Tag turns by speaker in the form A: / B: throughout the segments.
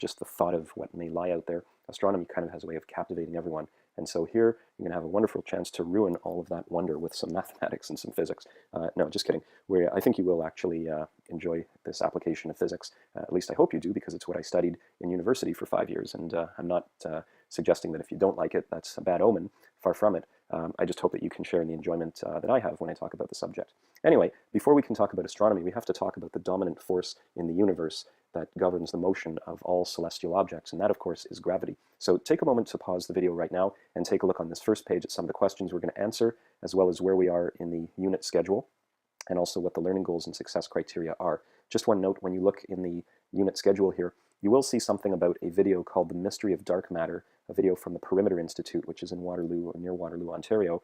A: just the thought of what may lie out there. Astronomy kind of has a way of captivating everyone. And so here, you're going to have a wonderful chance to ruin all of that wonder with some mathematics and some physics. No, just kidding. I think you will actually enjoy this application of physics. At least I hope you do, because it's what I studied in university for 5 years. And I'm not suggesting that if you don't like it, that's a bad omen. Far from it. I just hope that you can share in the enjoyment that I have when I talk about the subject. Anyway, before we can talk about astronomy, we have to talk about the dominant force in the universe that governs the motion of all celestial objects, and that, of course, is gravity. So take a moment to pause the video right now and take a look on this first page at some of the questions we're going to answer, as well as where we are in the unit schedule, and also what the learning goals and success criteria are. Just one note, when you look in the unit schedule here, you will see something about a video called The Mystery of Dark Matter, a video from the Perimeter Institute, which is in Waterloo, or near Waterloo, Ontario.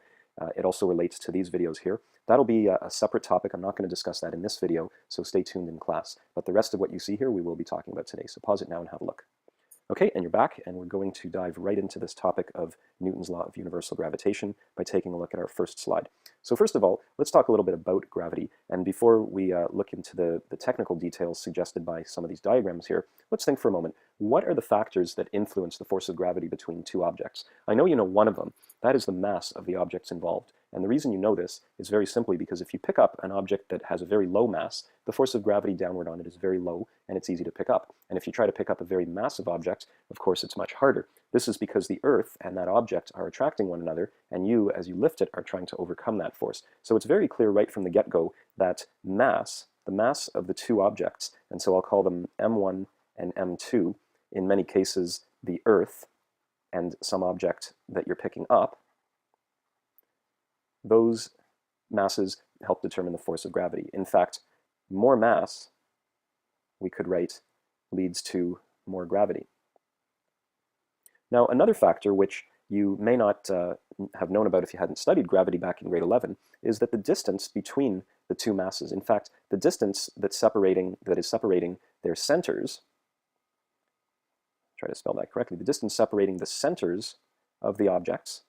A: It also relates to these videos here. That'll be a separate topic. I'm not going to discuss that in this video, so stay tuned in class. But the rest of what you see here we will be talking about today, so pause it now and have a look. Okay, and you're back, and we're going to dive right into this topic of Newton's law of universal gravitation by taking a look at our first slide. So first of all, let's talk a little bit about gravity, and before we look into the technical details suggested by some of these diagrams here, let's think for a moment. What are the factors that influence the force of gravity between two objects? I know you know one of them. That is the mass of the objects involved. And the reason you know this is very simply because if you pick up an object that has a very low mass, the force of gravity downward on it is very low, and it's easy to pick up. And if you try to pick up a very massive object, of course it's much harder. This is because the Earth and that object are attracting one another, and you, as you lift it, are trying to overcome that force. So it's very clear right from the get-go that mass, the mass of the two objects, and so I'll call them M1 and M2, in many cases the Earth and some object that you're picking up, those masses help determine the force of gravity. In fact, more mass, we could write, leads to more gravity. Now, another factor which you may not have known about if you hadn't studied gravity back in grade 11 is that the distance between the two masses, in fact, the distance that is separating their centers, try to spell that correctly, the distance separating the centers of the objects,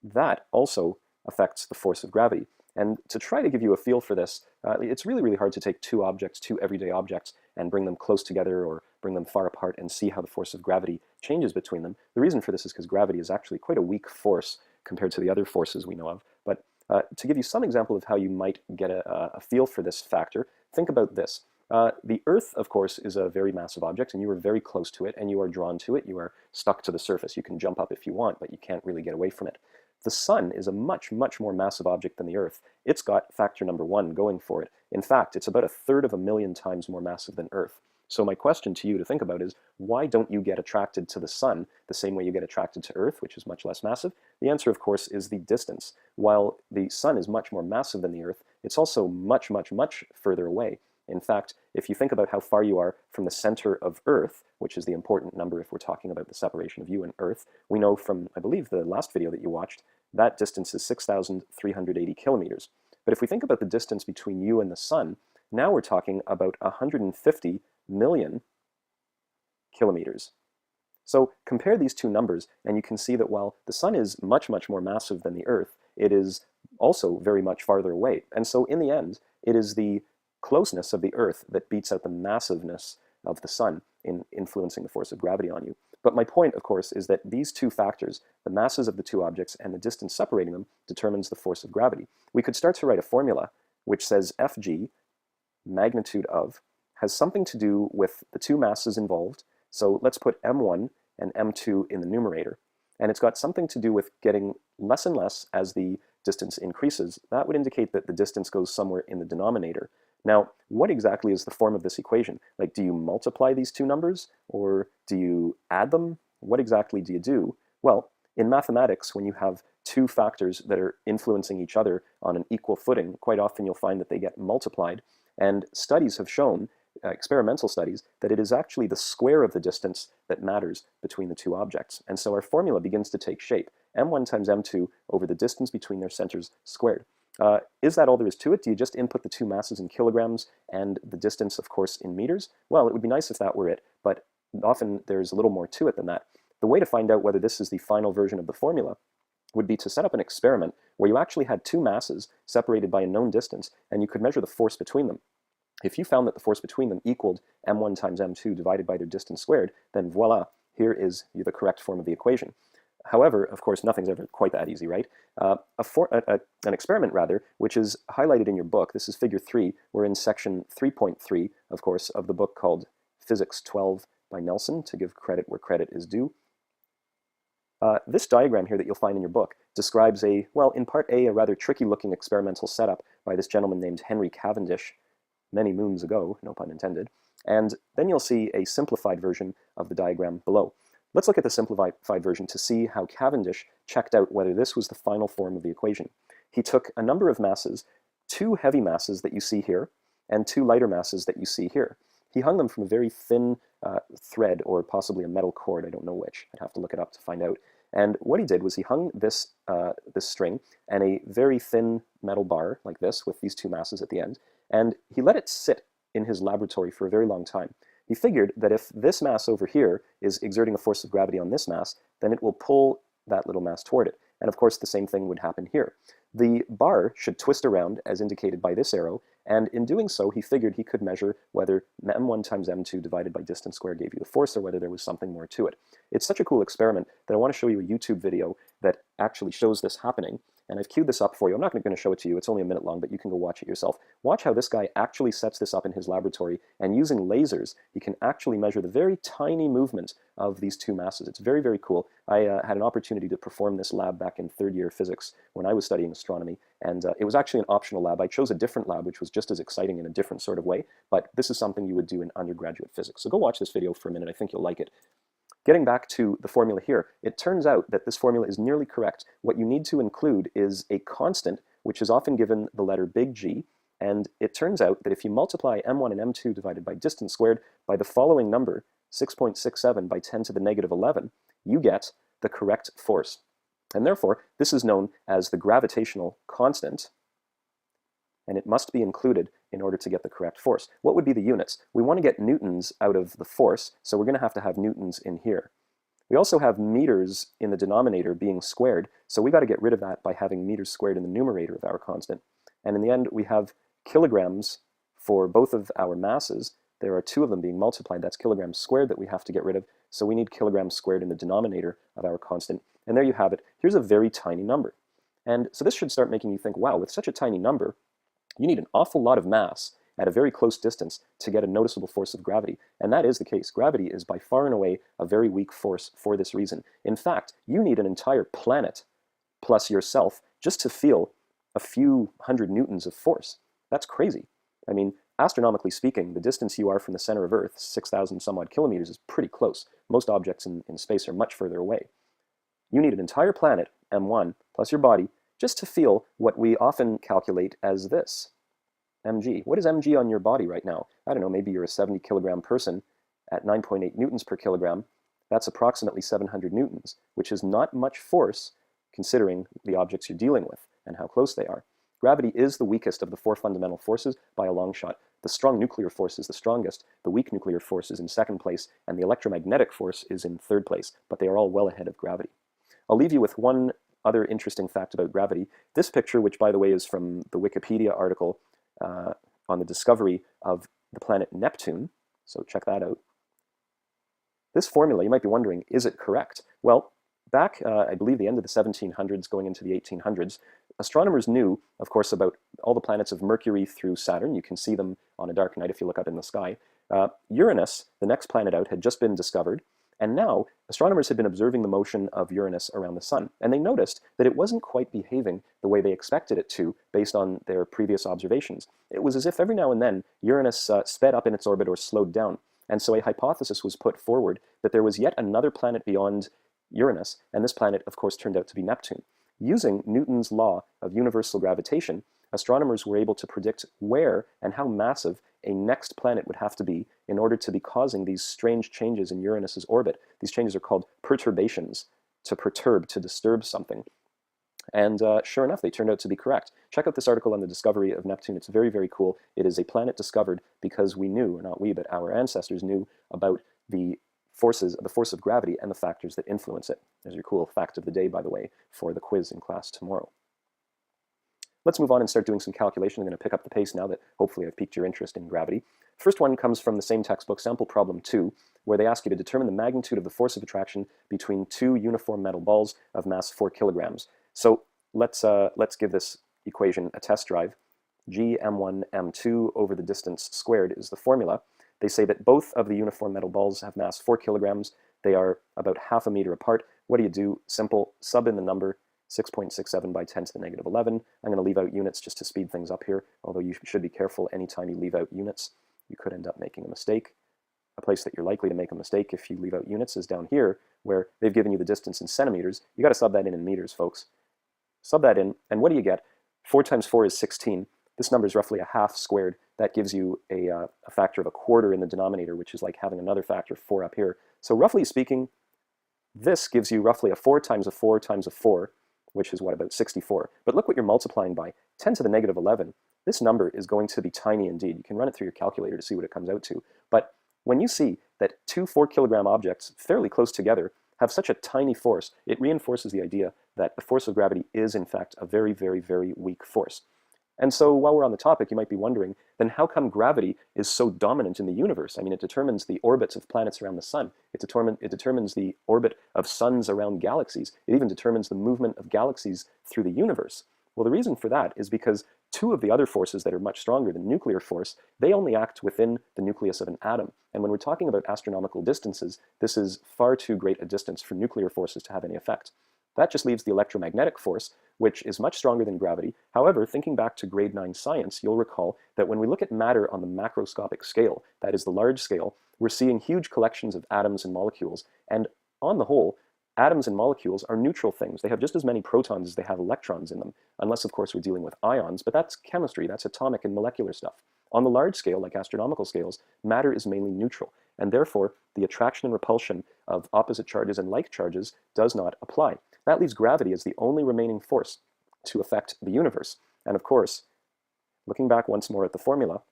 A: that also affects the force of gravity. And to try to give you a feel for this, it's really, really hard to take two objects, two everyday objects, and bring them close together or bring them far apart and see how the force of gravity changes between them. The reason for this is because gravity is actually quite a weak force compared to the other forces we know of. But to give you some example of how you might get a feel for this factor, think about this. The Earth, of course, is a very massive object, and you are very close to it, and you are drawn to it. You are stuck to the surface. You can jump up if you want, but you can't really get away from it. The Sun is a much, much more massive object than the Earth. It's got factor number one going for it. In fact, it's about 1/3 of a million times more massive than Earth. So my question to you to think about is, why don't you get attracted to the Sun the same way you get attracted to Earth, which is much less massive? The answer, of course, is the distance. While the Sun is much more massive than the Earth, it's also much, much, much further away. In fact, if you think about how far you are from the center of Earth, which is the important number if we're talking about the separation of you and Earth, we know from, I believe, the last video that you watched, that distance is 6,380 kilometers. But if we think about the distance between you and the Sun, now we're talking about 150 million kilometers. So compare these two numbers, and you can see that while the Sun is much, much more massive than the Earth, it is also very much farther away. And so in the end, it is the closeness of the Earth that beats out the massiveness of the Sun in influencing the force of gravity on you. But my point, of course, is that these two factors, the masses of the two objects and the distance separating them, determines the force of gravity. We could start to write a formula which says Fg, magnitude of, has something to do with the two masses involved. So let's put M1 and M2 in the numerator. And it's got something to do with getting less and less as the distance increases. That would indicate that the distance goes somewhere in the denominator. Now, what exactly is the form of this equation? Like, do you multiply these two numbers, or do you add them? What exactly do you do? Well, in mathematics, when you have two factors that are influencing each other on an equal footing, quite often you'll find that they get multiplied. And studies have shown, experimental studies, that it is actually the square of the distance that matters between the two objects. And so our formula begins to take shape. M1 times M2 over the distance between their centers squared. Is that all there is to it? Do you just input the two masses in kilograms and the distance, of course, in meters? Well, it would be nice if that were it, but often there's a little more to it than that. The way to find out whether this is the final version of the formula would be to set up an experiment where you actually had two masses separated by a known distance, and you could measure the force between them. If you found that the force between them equaled m1 times m2 divided by their distance squared, then voila, here is the correct form of the equation. However, of course, nothing's ever quite that easy, right? An experiment, rather, which is highlighted in your book, this is figure 3, we're in section 3.3, of course, of the book called Physics 12 by Nelson, to give credit where credit is due. This diagram here that you'll find in your book describes well, in part A, a rather tricky-looking experimental setup by this gentleman named Henry Cavendish many moons ago, no pun intended, and then you'll see a simplified version of the diagram below. Let's look at the simplified version to see how Cavendish checked out whether this was the final form of the equation. He took a number of masses, 2 heavy masses that you see here, and 2 lighter masses that you see here. He hung them from a very thin thread, or possibly a metal cord, I don't know which. I'd have to look it up to find out. And what he did was he hung this string and a very thin metal bar like this with these 2 masses at the end, and he let it sit in his laboratory for a very long time. He figured that if this mass over here is exerting a force of gravity on this mass, then it will pull that little mass toward it. And of course, the same thing would happen here. The bar should twist around, as indicated by this arrow, and in doing so, he figured he could measure whether m1 times m2 divided by distance squared gave you the force, or whether there was something more to it. It's such a cool experiment that I want to show you a YouTube video that actually shows this happening. And I've queued this up for you. I'm not going to show it to you. It's only a minute long, but you can go watch it yourself. Watch how this guy actually sets this up in his laboratory, and using lasers, he can actually measure the very tiny movement of these 2 masses. It's very, very cool. I had an opportunity to perform this lab back in 3rd year physics when I was studying astronomy, and it was actually an optional lab. I chose a different lab, which was just as exciting in a different sort of way, but this is something you would do in undergraduate physics. So go watch this video for a minute. I think you'll like it. Getting back to the formula here, it turns out that this formula is nearly correct. What you need to include is a constant, which is often given the letter big G, and it turns out that if you multiply m1 and m2 divided by distance squared by the following number, 6.67 by 10 to the negative 11, you get the correct force. And therefore, this is known as the gravitational constant, and it must be included in order to get the correct force. What would be the units? We want to get newtons out of the force, so we're going to have newtons in here. We also have meters in the denominator being squared, so we got to get rid of that by having meters squared in the numerator of our constant. And in the end, we have kilograms for both of our masses. There are 2 of them being multiplied. That's kilograms squared that we have to get rid of, so we need kilograms squared in the denominator of our constant. And there you have it. Here's a very tiny number. And so this should start making you think, wow, with such a tiny number, you need an awful lot of mass at a very close distance to get a noticeable force of gravity. And that is the case. Gravity is by far and away a very weak force for this reason. In fact, you need an entire planet plus yourself just to feel a few hundred newtons of force. That's crazy. I mean, astronomically speaking, the distance you are from the center of Earth, 6,000 some odd kilometers, is pretty close. Most objects in space are much further away. You need an entire planet, m1, plus your body, just to feel what we often calculate as this, mg. What is mg on your body right now? I don't know, maybe you're a 70 kilogram person at 9.8 newtons per kilogram. That's approximately 700 newtons, which is not much force considering the objects you're dealing with and how close they are. Gravity is the weakest of the 4 fundamental forces by a long shot. The strong nuclear force is the strongest, the weak nuclear force is in 2nd place, and the electromagnetic force is in 3rd place, but they are all well ahead of gravity. I'll leave you with one other interesting fact about gravity. This picture, which by the way is from the Wikipedia article on the discovery of the planet Neptune, so check that out. This formula, you might be wondering, is it correct? Well, back, I believe, the end of the 1700s, going into the 1800s, astronomers knew, of course, about all the planets of Mercury through Saturn. You can see them on a dark night if you look up in the sky. Uranus, the next planet out, had just been discovered. And now, astronomers had been observing the motion of Uranus around the sun, and they noticed that it wasn't quite behaving the way they expected it to based on their previous observations. It was as if every now and then Uranus sped up in its orbit or slowed down. And so a hypothesis was put forward that there was yet another planet beyond Uranus, and this planet, of course, turned out to be Neptune. Using Newton's law of universal gravitation, astronomers were able to predict where and how massive a next planet would have to be in order to be causing these strange changes in Uranus's orbit. These changes are called perturbations, to perturb, to disturb something. And sure enough, they turned out to be correct. Check out this article on the discovery of Neptune. It's very, very cool. It is a planet discovered because we knew, not we, but our ancestors knew about the force of gravity and the factors that influence it. There's your cool fact of the day, by the way, for the quiz in class tomorrow. Let's move on and start doing some calculation. I'm going to pick up the pace now that hopefully I've piqued your interest in gravity. First one comes from the same textbook, sample problem 2, where they ask you to determine the magnitude of the force of attraction between two uniform metal balls of mass 4 kilograms. So let's give this equation a test drive. G m1 m2 over the distance squared is the formula. They say that both of the uniform metal balls have mass 4 kilograms. They are about half a meter apart. What do? Simple, sub in the number, 6.67 by 10 to the negative 11. I'm going to leave out units just to speed things up here, although you should be careful anytime you leave out units. You could end up making a mistake. A place that you're likely to make a mistake if you leave out units is down here, where they've given you the distance in centimeters. You got to sub that in meters, folks. Sub that in, and what do you get? 4 times 4 is 16. This number is roughly a half squared. That gives you a factor of a quarter in the denominator, which is like having another factor 4 up here. So roughly speaking, this gives you roughly a 4 times a 4 times a 4, which is what, about 64. But look what you're multiplying by, 10 to the negative 11. This number is going to be tiny indeed. You can run it through your calculator to see what it comes out to. But when you see that two 4-kilogram objects fairly close together have such a tiny force, it reinforces the idea that the force of gravity is in fact a very, very, very weak force. And so while we're on the topic, you might be wondering, then how come gravity is so dominant in the universe? I mean, it determines the orbits of planets around the sun. It determines the orbit of suns around galaxies. It even determines the movement of galaxies through the universe. Well, the reason for that is because two of the other forces that are much stronger than nuclear force, they only act within the nucleus of an atom. And when we're talking about astronomical distances, this is far too great a distance for nuclear forces to have any effect. That just leaves the electromagnetic force, which is much stronger than gravity. However, thinking back to grade 9 science, you'll recall that when we look at matter on the macroscopic scale, that is the large scale, we're seeing huge collections of atoms and molecules. And on the whole, atoms and molecules are neutral things. They have just as many protons as they have electrons in them, unless of course we're dealing with ions, but that's chemistry, that's atomic and molecular stuff. On the large scale, like astronomical scales, matter is mainly neutral, and therefore the attraction and repulsion of opposite charges and like charges does not apply. That leaves gravity as the only remaining force to affect the universe. And of course, looking back once more at the formula,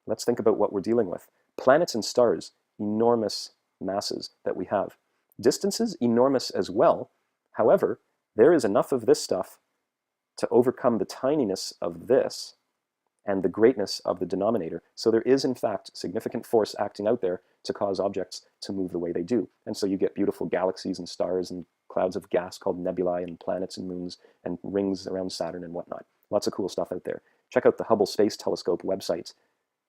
A: let's think about what we're dealing with. Planets and stars, enormous masses that we have. Distances, enormous as well. However, there is enough of this stuff to overcome the tininess of this and the greatness of the denominator. So there is, in fact, significant force acting out there to cause objects to move the way they do. And so you get beautiful galaxies and stars and clouds of gas called nebulae and planets and moons and rings around Saturn and whatnot. Lots of cool stuff out there. Check out the Hubble Space Telescope website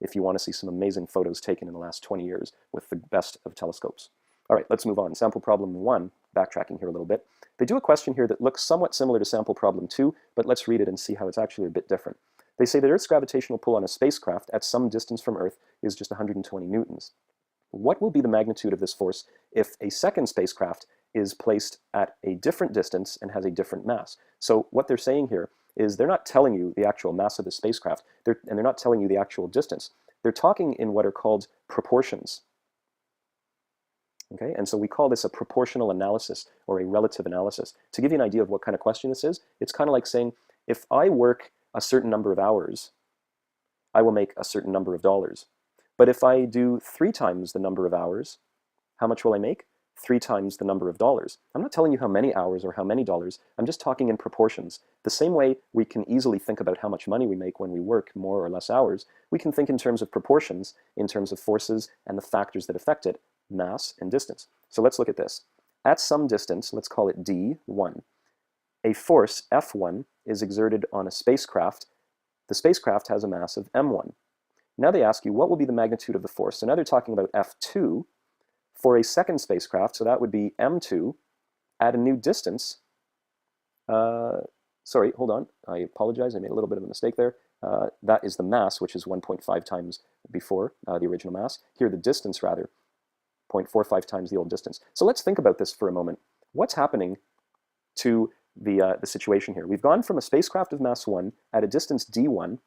A: if you want to see some amazing photos taken in the last 20 years with the best of telescopes. All right, let's move on. Sample problem 1, backtracking here a little bit. They do a question here that looks somewhat similar to sample problem 2, but let's read it and see how it's actually a bit different. They say that Earth's gravitational pull on a spacecraft at some distance from Earth is just 120 newtons. What will be the magnitude of this force if a second spacecraft is placed at a different distance and has a different mass? So what they're saying here is they're not telling you the actual mass of the spacecraft, and they're not telling you the actual distance. They're talking in what are called proportions. Okay, and so we call this a proportional analysis or a relative analysis. To give you an idea of what kind of question this is, it's kind of like saying, if I work a certain number of hours, I will make a certain number of dollars. But if I do 3 times the number of hours, how much will I make? 3 times the number of dollars. I'm not telling you how many hours or how many dollars. I'm just talking in proportions. The same way we can easily think about how much money we make when we work more or less hours, we can think in terms of proportions, in terms of forces and the factors that affect it, mass and distance. So let's look at this. At some distance, let's call it d1, a force, F1, is exerted on a spacecraft. The spacecraft has a mass of m1. Now they ask you, what will be the magnitude of the force? So now they're talking about F2 for a second spacecraft, so that would be m2 at a new distance. Sorry, hold on. I apologize. I made a little bit of a mistake there. That is the mass, which is 1.5 times before the original mass. Here, the distance, rather, 0.45 times the old distance. So let's think about this for a moment. What's happening to the situation here? We've gone from a spacecraft of mass 1 at a distance d1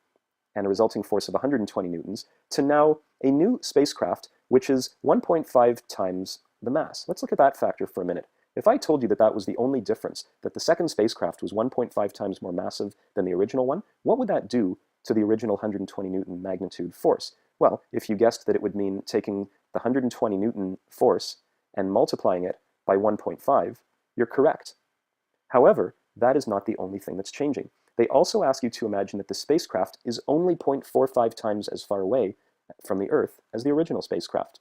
A: and a resulting force of 120 newtons to now a new spacecraft which is 1.5 times the mass. Let's look at that factor for a minute. If I told you that that was the only difference, that the second spacecraft was 1.5 times more massive than the original one, what would that do to the original 120 Newton magnitude force? Well, if you guessed that it would mean taking the 120 Newton force and multiplying it by 1.5, you're correct. However, that is not the only thing that's changing. They also ask you to imagine that the spacecraft is only 0.45 times as far away from the Earth as the original spacecraft.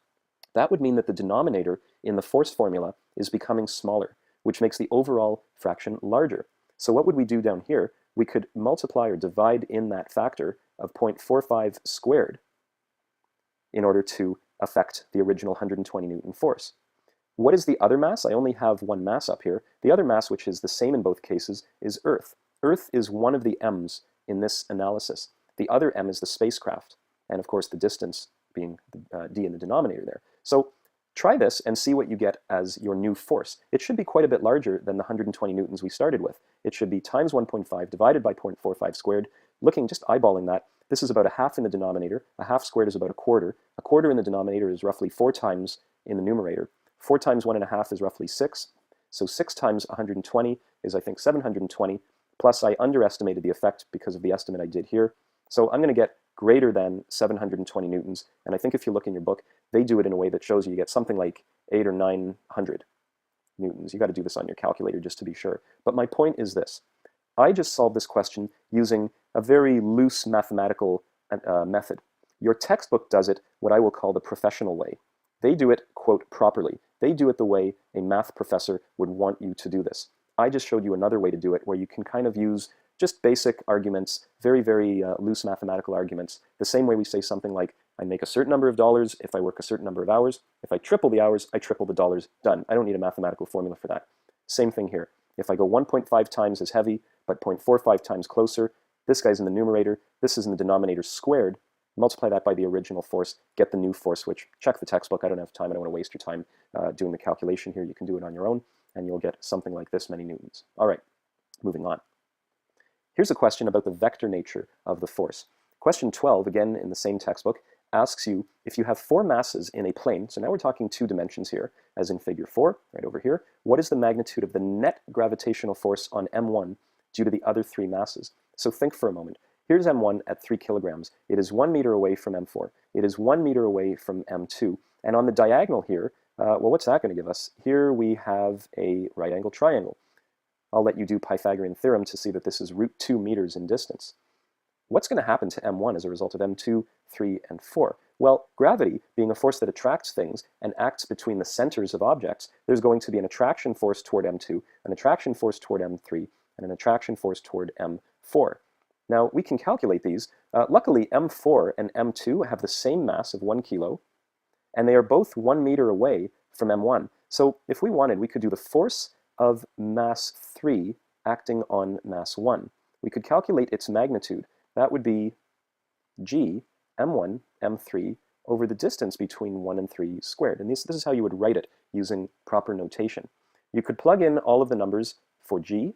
A: That would mean that the denominator in the force formula is becoming smaller, which makes the overall fraction larger. So what would we do down here? We could multiply or divide in that factor of 0.45 squared in order to affect the original 120 Newton force. What is the other mass? I only have one mass up here. The other mass, which is the same in both cases, is Earth. Earth is one of the m's in this analysis. The other m is the spacecraft, and of course the distance being d in the denominator there. So try this and see what you get as your new force. It should be quite a bit larger than the 120 newtons we started with. It should be times 1.5 divided by 0.45 squared. Looking, just eyeballing that, this is about a half in the denominator. A half squared is about a quarter. A quarter in the denominator is roughly 4 times in the numerator. 4 times 1.5 is roughly 6. So 6 times 120 is, I think, 720. Plus, I underestimated the effect because of the estimate I did here. So I'm going to get greater than 720 newtons. And I think if you look in your book, they do it in a way that shows you get something like 800 or 900 newtons. You got to do this on your calculator just to be sure. But my point is this. I just solved this question using a very loose mathematical method. Your textbook does it what I will call the professional way. They do it, quote, properly. They do it the way a math professor would want you to do this. I just showed you another way to do it where you can kind of use just basic arguments, very, very loose mathematical arguments, the same way we say something like, I make a certain number of dollars if I work a certain number of hours. If I triple the hours, I triple the dollars. Done. I don't need a mathematical formula for that. Same thing here. If I go 1.5 times as heavy, but 0.45 times closer, this guy's in the numerator, this is in the denominator squared, multiply that by the original force, get the new force, which, check the textbook. I don't have time. I don't want to waste your time doing the calculation here. You can do it on your own, and you'll get something like this many newtons. All right, moving on. Here's a question about the vector nature of the force. Question 12, again in the same textbook, asks you if you have 4 masses in a plane, so now we're talking 2 dimensions here, as in figure 4, right over here, what is the magnitude of the net gravitational force on M1 due to the other 3 masses? So think for a moment. Here's M1 at 3 kilograms. It is 1 meter away from M4. It is 1 meter away from M2. And on the diagonal here, well, what's that going to give us? Here we have a right angle triangle. I'll let you do Pythagorean theorem to see that this is root 2 meters in distance. What's going to happen to M1 as a result of M2, 3, and 4? Well, gravity, being a force that attracts things and acts between the centers of objects, there's going to be an attraction force toward M2, an attraction force toward M3, and an attraction force toward M4. Now, we can calculate these. Luckily, M4 and M2 have the same mass of 1 kilo, and they are both 1 meter away from M1. So if we wanted, we could do the force of mass 3 acting on mass 1. We could calculate its magnitude. That would be g, m1, m3, over the distance between 1 and 3 squared. And this is how you would write it using proper notation. You could plug in all of the numbers for g,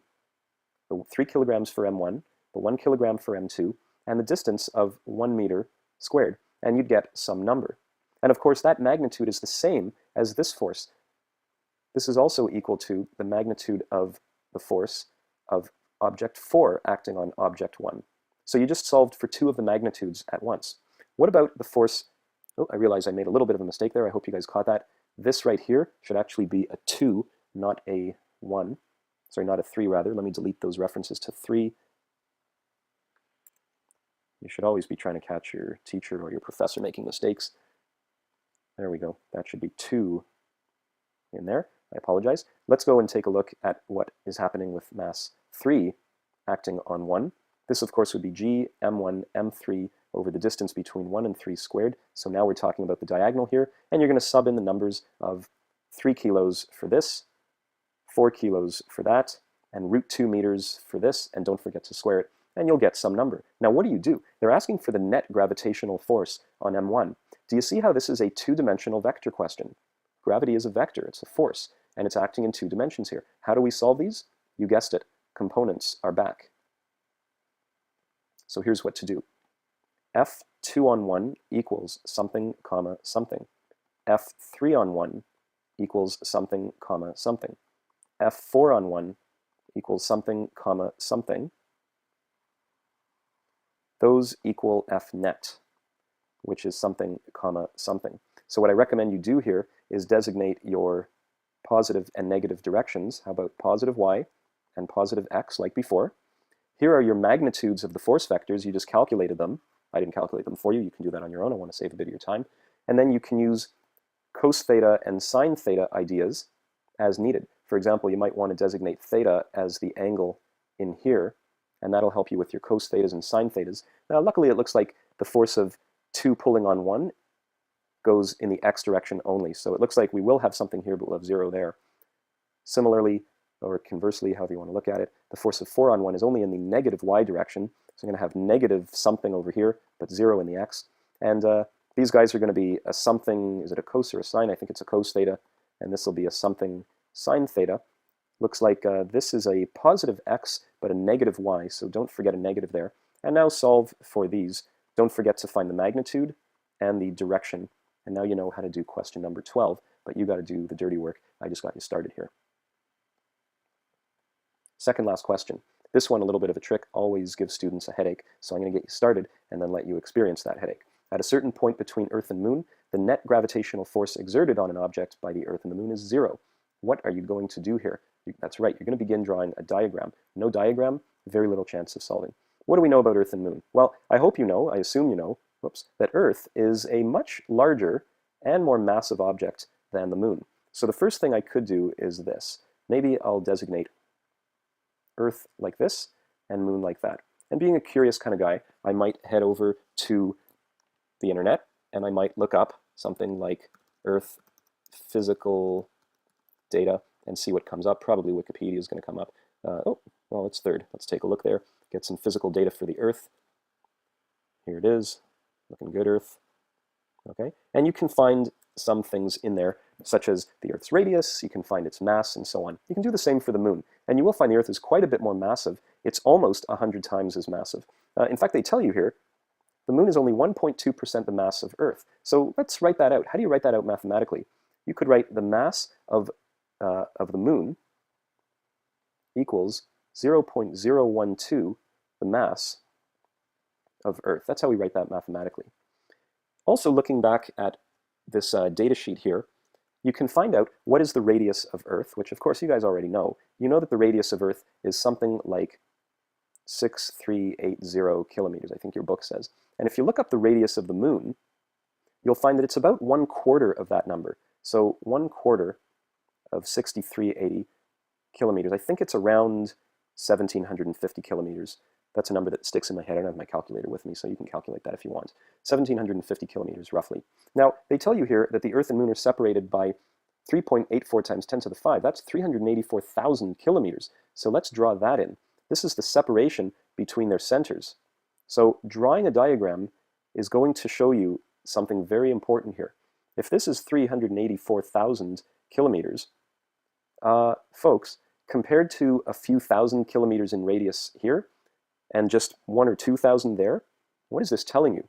A: the 3 kilograms for m1, the 1 kilogram for m2, and the distance of 1 meter squared, and you'd get some number. And of course, that magnitude is the same as this force. This is also equal to the magnitude of the force of object 4 acting on object 1. So you just solved for 2 of the magnitudes at once. What about the force? Oh, I realize I made a little bit of a mistake there. I hope you guys caught that. This right here should actually be a 2, not a 1. Sorry, not a 3 rather. Let me delete those references to 3. You should always be trying to catch your teacher or your professor making mistakes. There we go. That should be 2 in there. I apologize. Let's go and take a look at what is happening with mass 3 acting on 1. This, of course, would be g, m1, m3 over the distance between 1 and 3 squared. So now we're talking about the diagonal here, and you're going to sub in the numbers of 3 kilos for this, 4 kilos for that, and root 2 meters for this, and don't forget to square it, and you'll get some number. Now, what do? They're asking for the net gravitational force on m1. Do you see how this is a 2-dimensional vector question? Gravity is a vector, it's a force, and it's acting in 2 dimensions here. How do we solve these? You guessed it, components are back. So here's what to do. F2 on 1 equals something, comma, something. F3 on 1 equals something, comma, something. F4 on 1 equals something, comma, something. Those equal F net, which is something, comma, something. So what I recommend you do here is designate your positive and negative directions. How about positive y and positive x like before? Here are your magnitudes of the force vectors. You just calculated them. I didn't calculate them for you. You can do that on your own. I want to save a bit of your time. And then you can use cos theta and sine theta ideas as needed. For example, you might want to designate theta as the angle in here, and that'll help you with your cos thetas and sine thetas. Now, luckily, it looks like the force of 2 pulling on 1 goes in the x direction only. So it looks like we will have something here, but we'll have 0 there. Similarly, or conversely, however you want to look at it, the force of 4 on 1 is only in the negative y direction. So I'm going to have negative something over here, but 0 in the x. And these guys are going to be a something, is it a cos or a sine? I think it's a cos theta, and this will be a something sine theta. Looks like this is a positive x, but a negative y, so don't forget a negative there. And now solve for these. Don't forget to find the magnitude and the direction. And now you know how to do question number 12, but you got to do the dirty work. I just got you started here. Second last question. This one, a little bit of a trick, always gives students a headache, so I'm going to get you started and then let you experience that headache. At a certain point between Earth and Moon, the net gravitational force exerted on an object by the Earth and the Moon is 0. What are you going to do here? That's right, you're going to begin drawing a diagram. No diagram, very little chance of solving. What do we know about Earth and Moon? Well, I hope you know, I assume you know, that Earth is a much larger and more massive object than the Moon. So the first thing I could do is this. Maybe I'll designate Earth like this and Moon like that. And being a curious kind of guy, I might head over to the internet and I might look up something like Earth physical data and see what comes up. Probably Wikipedia is going to come up. Oh, well, it's third. Let's take a look there. Get some physical data for the Earth. Here it is. Looking good, Earth. Okay, and you can find some things in there, such as the Earth's radius, you can find its mass, and so on. You can do the same for the Moon, and you will find the Earth is quite a bit more massive. It's almost 100 times as massive. In fact, they tell you here, the Moon is only 1.2% the mass of Earth. So let's write that out. How do you write that out mathematically? You could write the mass of the Moon equals 0.012 the mass of Earth. That's how we write that mathematically. Also, looking back at this data sheet here, you can find out what is the radius of Earth, which of course you guys already know. You know that the radius of Earth is something like 6380 kilometers, I think your book says. And if you look up the radius of the Moon, you'll find that it's about 1/4 of that number. So 1/4 of 6380 kilometers. I think it's around 1750 kilometers. That's a number that sticks in my head. I don't have my calculator with me, so you can calculate that if you want. 1750 kilometers, roughly. Now, they tell you here that the Earth and Moon are separated by 3.84 times 10 to the 5. That's 384,000 kilometers. So let's draw that in. This is the separation between their centers. So drawing a diagram is going to show you something very important here. If this is 384,000 kilometers, folks, compared to a few thousand kilometers in radius here, and just 1,000 or 2,000 there, what is this telling you?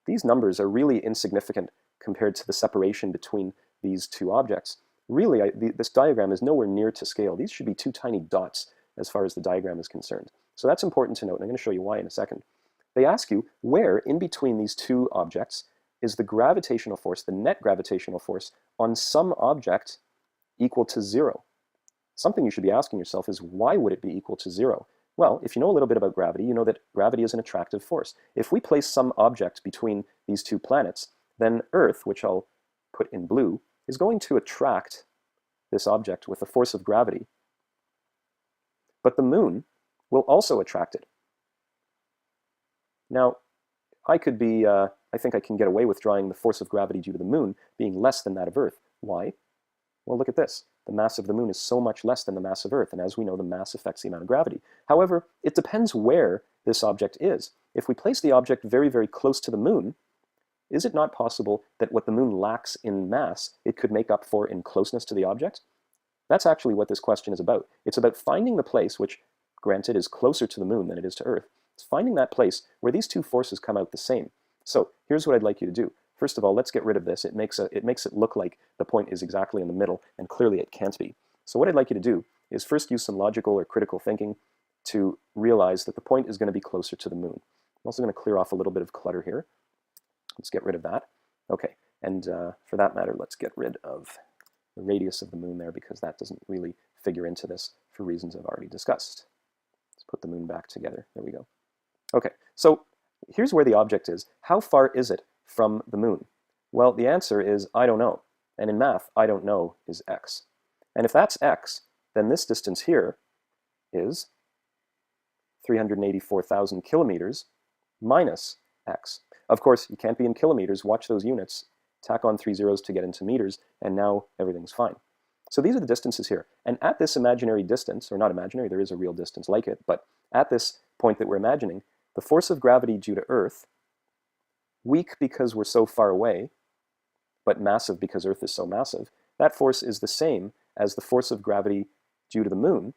A: These numbers are really insignificant compared to the separation between these two objects. Really, this diagram is nowhere near to scale. These should be two tiny dots as far as the diagram is concerned. So that's important to note, and I'm going to show you why in a second. They ask you where in between these two objects is the gravitational force, the net gravitational force, on some object equal to 0. Something you should be asking yourself is, why would it be equal to 0? Well, if you know a little bit about gravity, you know that gravity is an attractive force. If we place some object between these two planets, then Earth, which I'll put in blue, is going to attract this object with the force of gravity. But the Moon will also attract it. Now, I think I can get away with drawing the force of gravity due to the Moon being less than that of Earth. Why? Well, look at this. The mass of the Moon is so much less than the mass of Earth, and as we know, the mass affects the amount of gravity. However, it depends where this object is. If we place the object very, very close to the Moon, is it not possible that what the Moon lacks in mass, it could make up for in closeness to the object? That's actually what this question is about. It's about finding the place, which, granted, is closer to the Moon than it is to Earth. It's finding that place where these two forces come out the same. So here's what I'd like you to do. First of all, let's get rid of this. It makes it look like the point is exactly in the middle, and clearly it can't be. So what I'd like you to do is first use some logical or critical thinking to realize that the point is going to be closer to the Moon. I'm also going to clear off a little bit of clutter here. Let's get rid of that. Okay, and for that matter, let's get rid of the radius of the Moon there, because that doesn't really figure into this for reasons I've already discussed. Let's put the moon back together. There we go. Okay, so here's where the object is. How far is it from the moon? Well, the answer is I don't know. And in math, I don't know is x. And if that's x, then this distance here is 384,000 kilometers minus x. Of course, you can't be in kilometers. Watch those units. Tack on 3 zeros to get into meters, and now everything's fine. So these are the distances here. And at this imaginary distance, or not imaginary, there is a real distance like it, but at this point that we're imagining, the force of gravity due to Earth, weak because we're so far away, but massive because Earth is so massive, that force is the same as the force of gravity due to the moon,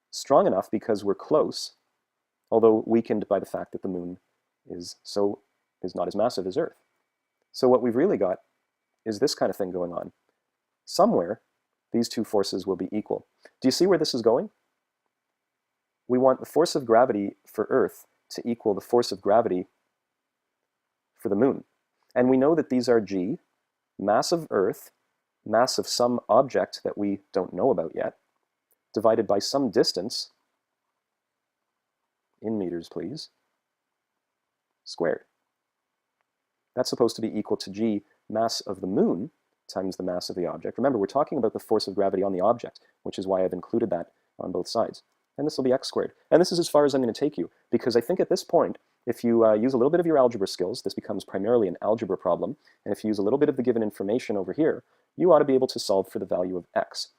A: strong enough because we're close, although weakened by the fact that the moon is not as massive as Earth. So what we've really got is this kind of thing going on. Somewhere, these two forces will be equal. Do you see where this is going? We want the force of gravity for Earth to equal the force of gravity for the moon. And we know that these are g, mass of Earth, mass of some object that we don't know about yet, divided by some distance, in meters please, squared. That's supposed to be equal to g, mass of the moon, times the mass of the object. Remember, we're talking about the force of gravity on the object, which is why I've included that on both sides. And this will be x squared. And this is as far as I'm going to take you, because I think at this point, if you use a little bit of your algebra skills, this becomes primarily an algebra problem, and if you use a little bit of the given information over here, you ought to be able to solve for the value of x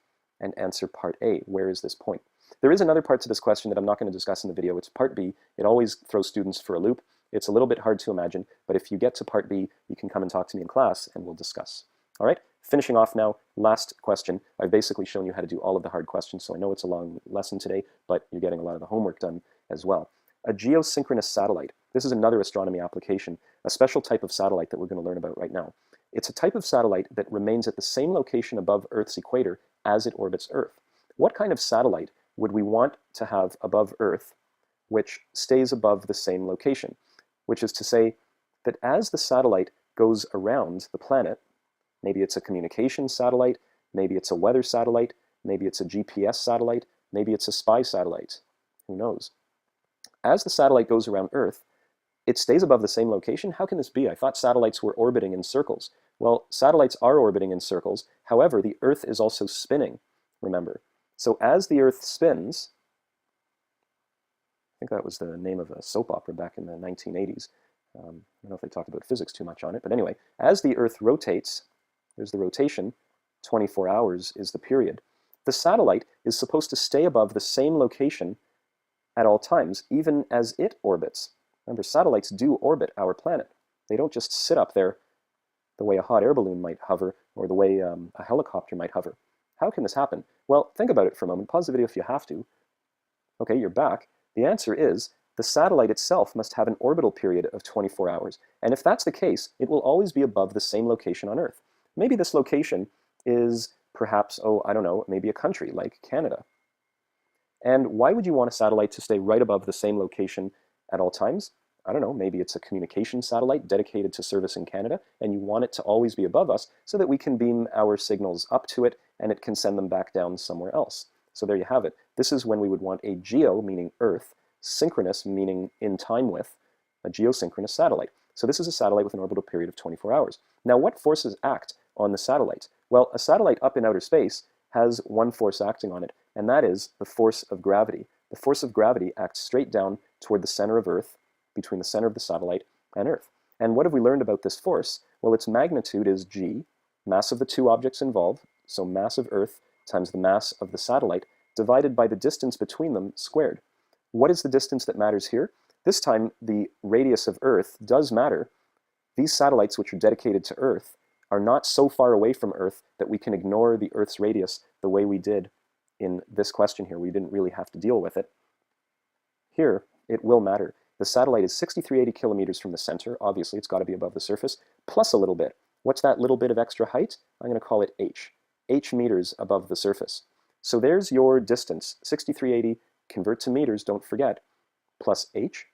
A: and answer part A. Where is this point? There is another part to this question that I'm not going to discuss in the video. It's part B. It always throws students for a loop. It's a little bit hard to imagine, but if you get to part B, you can come and talk to me in class and we'll discuss. All right, finishing off now, last question. I've basically shown you how to do all of the hard questions, so I know it's a long lesson today, but you're getting a lot of the homework done as well. A geosynchronous satellite. This is another astronomy application, a special type of satellite that we're going to learn about right now. It's a type of satellite that remains at the same location above Earth's equator as it orbits Earth. What kind of satellite would we want to have above Earth which stays above the same location? Which is to say that as the satellite goes around the planet, maybe it's a communication satellite, maybe it's a weather satellite, maybe it's a GPS satellite, maybe it's a spy satellite, who knows? As the satellite goes around Earth, it stays above the same location? How can this be? I thought satellites were orbiting in circles. Well, satellites are orbiting in circles. However, the Earth is also spinning, remember. So as the Earth spins, I think that was the name of a soap opera back in the 1980s. I don't know if they talked about physics too much on it, but anyway, as the Earth rotates, there's the rotation, 24 hours is the period, the satellite is supposed to stay above the same location at all times, even as it orbits. Remember, satellites do orbit our planet. They don't just sit up there the way a hot air balloon might hover or the way a helicopter might hover. How can this happen? Well, think about it for a moment. Pause the video if you have to. Okay, you're back. The answer is the satellite itself must have an orbital period of 24 hours. And if that's the case, it will always be above the same location on Earth. Maybe this location is perhaps, oh, I don't know, maybe a country like Canada. And why would you want a satellite to stay right above the same location at all times? I don't know, maybe it's a communication satellite dedicated to service in Canada, and you want it to always be above us so that we can beam our signals up to it and it can send them back down somewhere else. So there you have it. This is when we would want a geo, meaning Earth, synchronous, meaning in time with, a geosynchronous satellite. So this is a satellite with an orbital period of 24 hours. Now, what forces act on the satellite? Well, a satellite up in outer space has one force acting on it, and that is the force of gravity. The force of gravity acts straight down toward the center of Earth, between the center of the satellite and Earth. And what have we learned about this force? Well, its magnitude is g, mass of the two objects involved, so mass of Earth times the mass of the satellite, divided by the distance between them squared. What is the distance that matters here? This time, the radius of Earth does matter. These satellites, which are dedicated to Earth, are not so far away from Earth that we can ignore the Earth's radius the way we did in this question here. We didn't really have to deal with it. Here, it will matter. The satellite is 6,380 kilometers from the center. Obviously, it's got to be above the surface, plus a little bit. What's that little bit of extra height? I'm going to call it h. H meters above the surface. So there's your distance, 6,380, convert to meters, don't forget, plus h.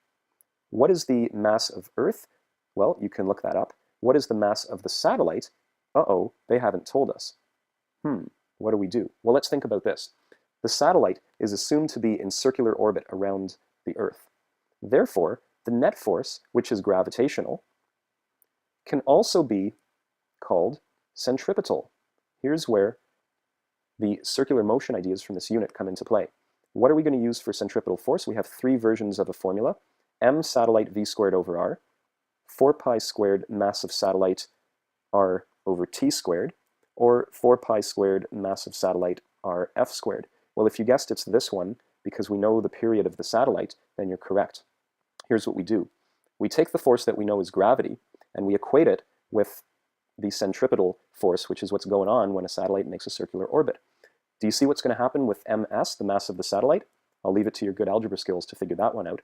A: What is the mass of Earth? Well, you can look that up. What is the mass of the satellite? Uh-oh, they haven't told us. What do we do? Well, let's think about this. The satellite is assumed to be in circular orbit around the Earth. Therefore, the net force, which is gravitational, can also be called centripetal. Here's where the circular motion ideas from this unit come into play. What are we going to use for centripetal force? We have three versions of a formula: m satellite v squared over r, 4 pi squared mass of satellite r over t squared, or 4 pi squared mass of satellite r f squared. Well, if you guessed it's this one, because we know the period of the satellite, then you're correct. Here's what we do. We take the force that we know is gravity, and we equate it with the centripetal force, which is what's going on when a satellite makes a circular orbit. Do you see what's going to happen with ms, the mass of the satellite? I'll leave it to your good algebra skills to figure that one out.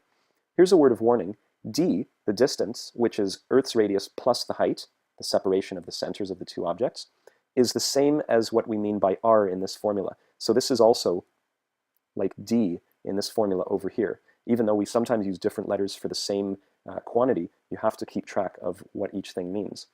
A: Here's a word of warning. D, the distance, which is Earth's radius plus the height, the separation of the centers of the two objects, is the same as what we mean by r in this formula. So this is also like d in this formula over here. Even though we sometimes use different letters for the same quantity, you have to keep track of what each thing means.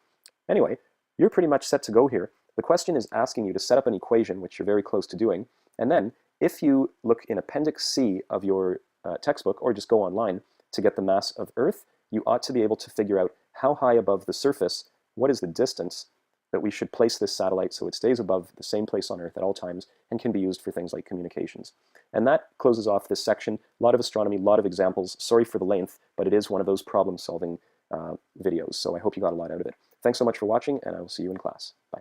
A: Anyway, you're pretty much set to go here. The question is asking you to set up an equation, which you're very close to doing, and then if you look in Appendix C of your textbook, or just go online to get the mass of Earth, you ought to be able to figure out how high above the surface, what is the distance that we should place this satellite so it stays above the same place on Earth at all times and can be used for things like communications. And that closes off this section. A lot of astronomy, a lot of examples. Sorry for the length, but it is one of those problem-solving videos, so I hope you got a lot out of it. Thanks so much for watching, and I will see you in class. Bye.